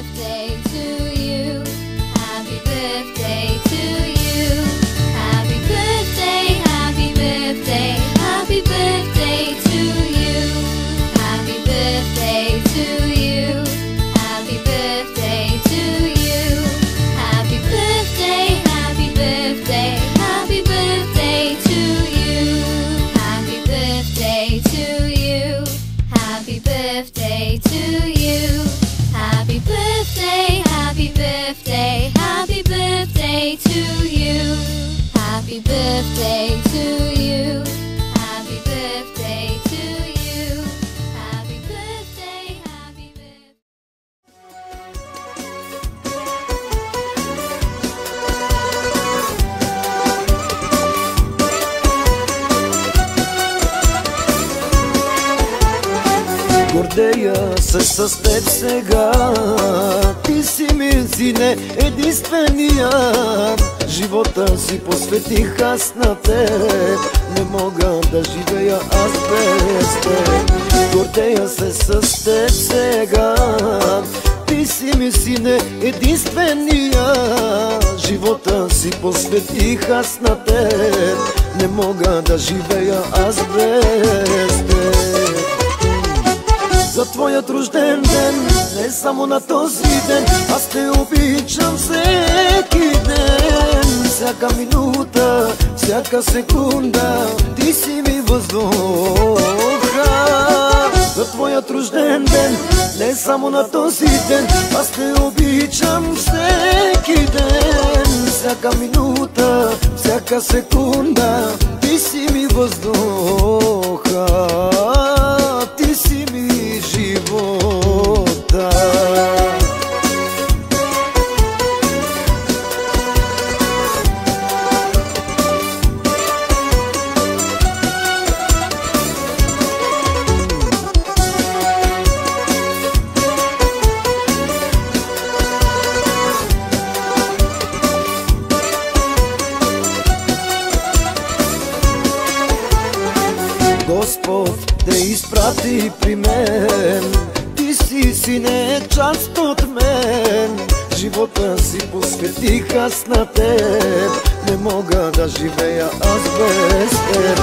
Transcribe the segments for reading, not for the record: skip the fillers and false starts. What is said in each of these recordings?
birthday to you. Happy birthday to you. Happy birthday, happy birthday, happy birthday to you. Happy birthday to you. Happy birthday to you. Happy birthday, happy birthday, happy birthday to you. Happy birthday to you. Happy birthday to you. Happy birthday, happy birthday, happy birthday to you. Happy birthday to you. Happy birthday to you. Happy birthday, happy birthday. Гордея се с теб сега, ти си ми, сине, единствения. Живота си посветих аз на теб, не мога да живея аз без теб. Гордея се с теб сега, ти си ми, сине, единствения. Живота си посветих аз на теб, не мога да живея аз без теб. За твоят рожден ден, не само на този ден, аз те обичам всеки ден. Всяка минута, всяка секунда, ти си ми въздуха. За твоят рожден ден, не само на този ден, аз те обичам всеки ден. Всяка минута, всяка секунда, ти си ми въздуха. Ти си ми живота. Господ те изпрати при мен, ти си, сине, част от мен. Живота си посветих аз на теб, не мога да живея аз без теб.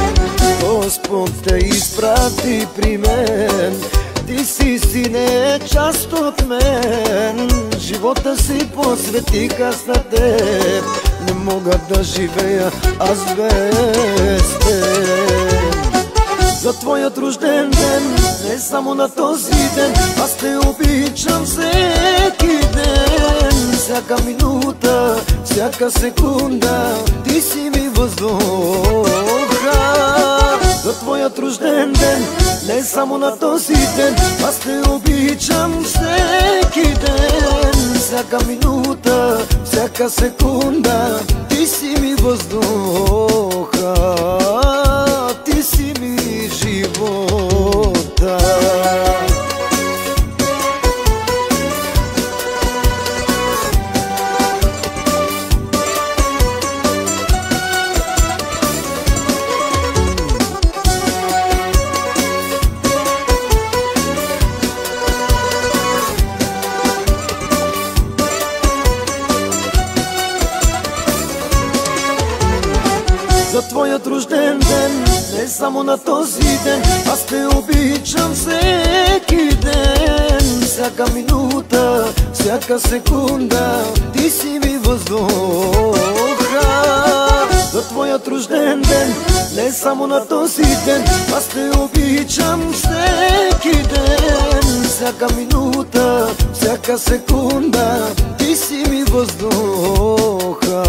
Господ те изпрати при мен, ти си, сине, част от мен. Живота си посветих аз на теб, не мога да живея аз без теб. За твоят рожден ден, не само на този ден, аз те обичам всеки ден. Всяка минута, всяка секунда, ти си ми въздуха. За твоят рожден ден, не само на този ден, аз те обичам всеки ден. Всяка минута, всяка секунда, ти си ми въздуха. Ти си ми живота. За твоят рожден ден, не само на този ден, аз те обичам всеки ден. Всяка минута, всяка секунда, ти си ми въздуха. За твоят рожден ден, не само на този ден, аз те обичам всеки ден. Всяка минута, всяка секунда, ти си ми въздуха.